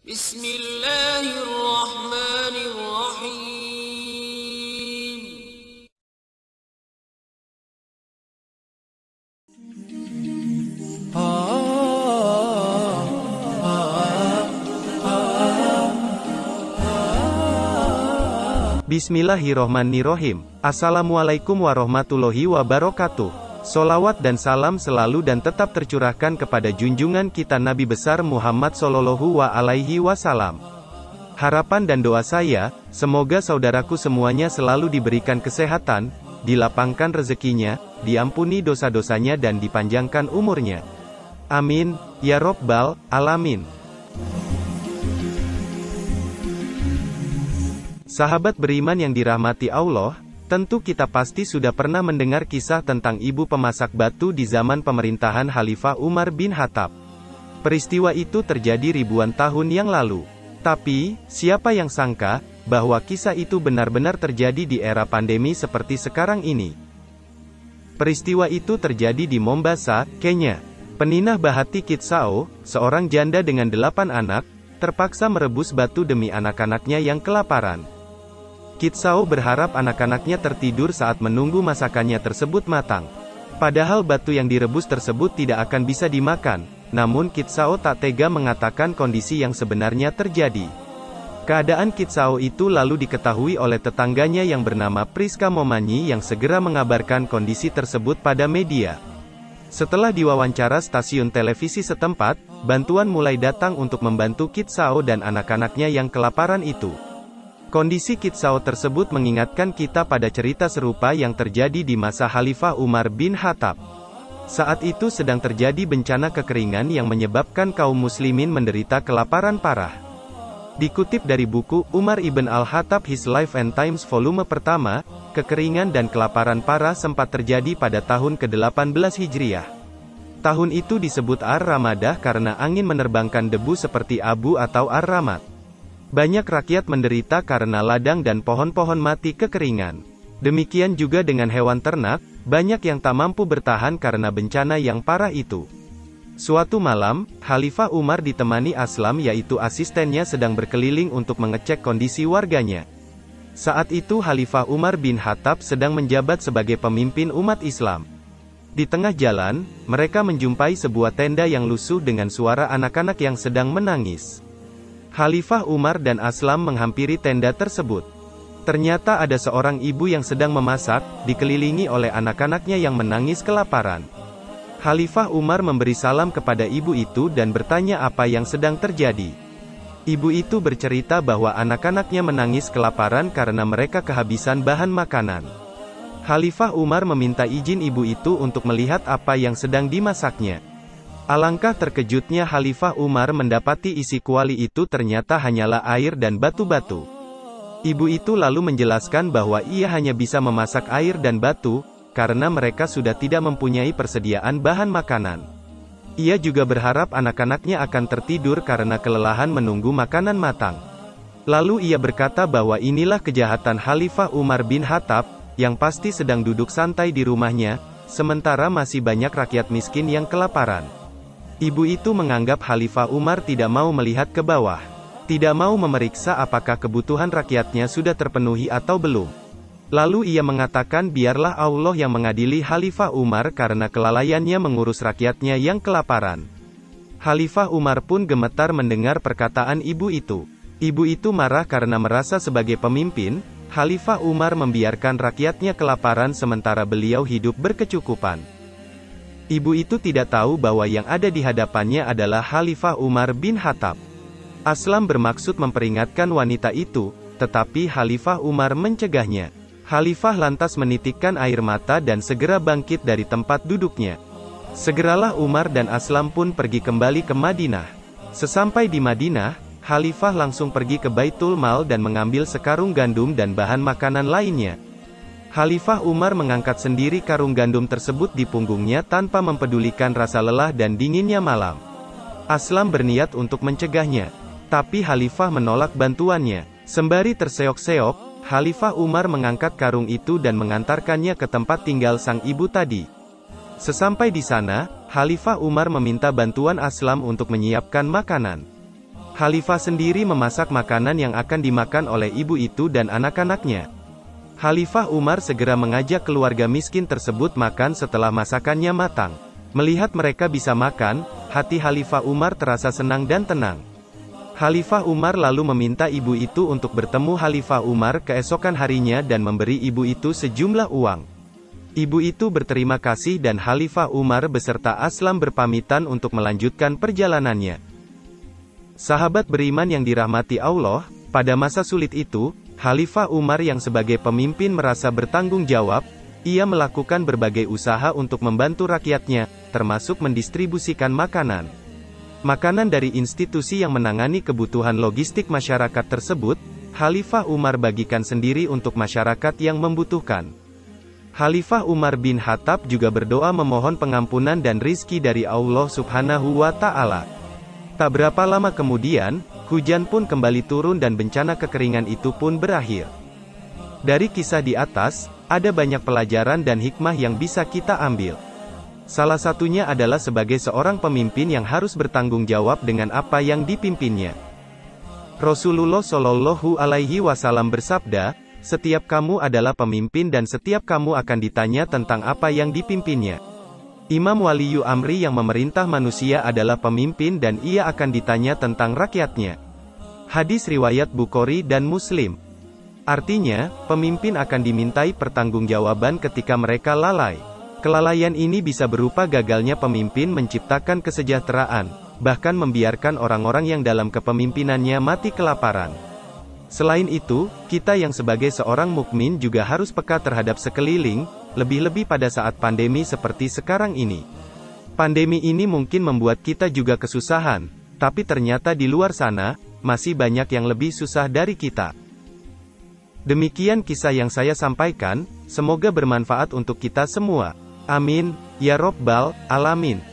Bismillahirrahmanirrahim. Bismillahirrohmanirrohim. Assalamualaikum warahmatullahi wabarakatuh. Solawat dan salam selalu dan tetap tercurahkan kepada junjungan kita Nabi besar Muhammad Sallallahu Alaihi Wasallam. Harapan dan doa saya, semoga saudaraku semuanya selalu diberikan kesehatan, dilapangkan rezekinya, diampuni dosa-dosanya dan dipanjangkan umurnya. Amin, ya Rabbal Alamin. Sahabat beriman yang dirahmati Allah, tentu kita pasti sudah pernah mendengar kisah tentang ibu pemasak batu di zaman pemerintahan Khalifah Umar bin Khattab. Peristiwa itu terjadi ribuan tahun yang lalu. Tapi, siapa yang sangka, bahwa kisah itu benar-benar terjadi di era pandemi seperti sekarang ini. Peristiwa itu terjadi di Mombasa, Kenya. Peninah Bahati Kitsao, seorang janda dengan 8 anak, terpaksa merebus batu demi anak-anaknya yang kelaparan. Kitsao berharap anak-anaknya tertidur saat menunggu masakannya tersebut matang. Padahal batu yang direbus tersebut tidak akan bisa dimakan, namun Kitsao tak tega mengatakan kondisi yang sebenarnya terjadi. Keadaan Kitsao itu lalu diketahui oleh tetangganya yang bernama Priska Momanyi yang segera mengabarkan kondisi tersebut pada media. Setelah diwawancara stasiun televisi setempat, bantuan mulai datang untuk membantu Kitsao dan anak-anaknya yang kelaparan itu. Kondisi Kitsao tersebut mengingatkan kita pada cerita serupa yang terjadi di masa Khalifah Umar bin Khattab. Saat itu sedang terjadi bencana kekeringan yang menyebabkan kaum muslimin menderita kelaparan parah. Dikutip dari buku Umar ibn al-Khattab His Life and Times volume pertama, kekeringan dan kelaparan parah sempat terjadi pada tahun ke-18 Hijriah. Tahun itu disebut Ar-Ramadah karena angin menerbangkan debu seperti abu atau Ar-Ramad. Banyak rakyat menderita karena ladang dan pohon-pohon mati kekeringan. Demikian juga dengan hewan ternak, banyak yang tak mampu bertahan karena bencana yang parah itu. Suatu malam, Khalifah Umar ditemani Aslam yaitu asistennya sedang berkeliling untuk mengecek kondisi warganya. Saat itu Khalifah Umar bin Khattab sedang menjabat sebagai pemimpin umat Islam. Di tengah jalan, mereka menjumpai sebuah tenda yang lusuh dengan suara anak-anak yang sedang menangis. Khalifah Umar dan Aslam menghampiri tenda tersebut. Ternyata ada seorang ibu yang sedang memasak, dikelilingi oleh anak-anaknya yang menangis kelaparan. Khalifah Umar memberi salam kepada ibu itu dan bertanya apa yang sedang terjadi. Ibu itu bercerita bahwa anak-anaknya menangis kelaparan karena mereka kehabisan bahan makanan. Khalifah Umar meminta izin ibu itu untuk melihat apa yang sedang dimasaknya. Alangkah terkejutnya Khalifah Umar mendapati isi kuali itu ternyata hanyalah air dan batu-batu. Ibu itu lalu menjelaskan bahwa ia hanya bisa memasak air dan batu, karena mereka sudah tidak mempunyai persediaan bahan makanan. Ia juga berharap anak-anaknya akan tertidur karena kelelahan menunggu makanan matang. Lalu ia berkata bahwa inilah kejahatan Khalifah Umar bin Khattab, yang pasti sedang duduk santai di rumahnya, sementara masih banyak rakyat miskin yang kelaparan. Ibu itu menganggap Khalifah Umar tidak mau melihat ke bawah. Tidak mau memeriksa apakah kebutuhan rakyatnya sudah terpenuhi atau belum. Lalu ia mengatakan biarlah Allah yang mengadili Khalifah Umar karena kelalaiannya mengurus rakyatnya yang kelaparan. Khalifah Umar pun gemetar mendengar perkataan ibu itu. Ibu itu marah karena merasa sebagai pemimpin, Khalifah Umar membiarkan rakyatnya kelaparan sementara beliau hidup berkecukupan. Ibu itu tidak tahu bahwa yang ada di hadapannya adalah Khalifah Umar bin Khattab. Aslam bermaksud memperingatkan wanita itu, tetapi Khalifah Umar mencegahnya. Khalifah lantas menitikkan air mata dan segera bangkit dari tempat duduknya. Segeralah Umar dan Aslam pun pergi kembali ke Madinah. Sesampai di Madinah, Khalifah langsung pergi ke Baitul Mal dan mengambil sekarung gandum dan bahan makanan lainnya. Khalifah Umar mengangkat sendiri karung gandum tersebut di punggungnya tanpa mempedulikan rasa lelah dan dinginnya malam. Aslam berniat untuk mencegahnya, tapi Khalifah menolak bantuannya. Sembari terseok-seok, Khalifah Umar mengangkat karung itu dan mengantarkannya ke tempat tinggal sang ibu tadi. Sesampai di sana, Khalifah Umar meminta bantuan Aslam untuk menyiapkan makanan. Khalifah sendiri memasak makanan yang akan dimakan oleh ibu itu dan anak-anaknya. Khalifah Umar segera mengajak keluarga miskin tersebut makan setelah masakannya matang. Melihat mereka bisa makan, hati Khalifah Umar terasa senang dan tenang. Khalifah Umar lalu meminta ibu itu untuk bertemu Khalifah Umar keesokan harinya dan memberi ibu itu sejumlah uang. Ibu itu berterima kasih dan Khalifah Umar beserta Aslam berpamitan untuk melanjutkan perjalanannya. Sahabat beriman yang dirahmati Allah, pada masa sulit itu, Khalifah Umar yang sebagai pemimpin merasa bertanggung jawab. Ia melakukan berbagai usaha untuk membantu rakyatnya, termasuk mendistribusikan makanan. Makanan dari institusi yang menangani kebutuhan logistik masyarakat tersebut, Khalifah Umar bagikan sendiri untuk masyarakat yang membutuhkan. Khalifah Umar bin Khattab juga berdoa memohon pengampunan dan rizki dari Allah Subhanahu wa Ta'ala. Tak berapa lama kemudian, hujan pun kembali turun dan bencana kekeringan itu pun berakhir. Dari kisah di atas, ada banyak pelajaran dan hikmah yang bisa kita ambil. Salah satunya adalah sebagai seorang pemimpin yang harus bertanggung jawab dengan apa yang dipimpinnya. Rasulullah Shallallahu Alaihi Wasallam bersabda, "Setiap kamu adalah pemimpin dan setiap kamu akan ditanya tentang apa yang dipimpinnya." Imam Waliyu Amri yang memerintah manusia adalah pemimpin dan ia akan ditanya tentang rakyatnya. Hadis riwayat Bukhari dan Muslim. Artinya, pemimpin akan dimintai pertanggungjawaban ketika mereka lalai. Kelalaian ini bisa berupa gagalnya pemimpin menciptakan kesejahteraan, bahkan membiarkan orang-orang yang dalam kepemimpinannya mati kelaparan. Selain itu, kita yang sebagai seorang mukmin juga harus peka terhadap sekeliling, lebih-lebih pada saat pandemi seperti sekarang ini. Pandemi ini mungkin membuat kita juga kesusahan, tapi ternyata di luar sana, masih banyak yang lebih susah dari kita. Demikian kisah yang saya sampaikan, semoga bermanfaat untuk kita semua. Amin, ya Rabbal Alamin.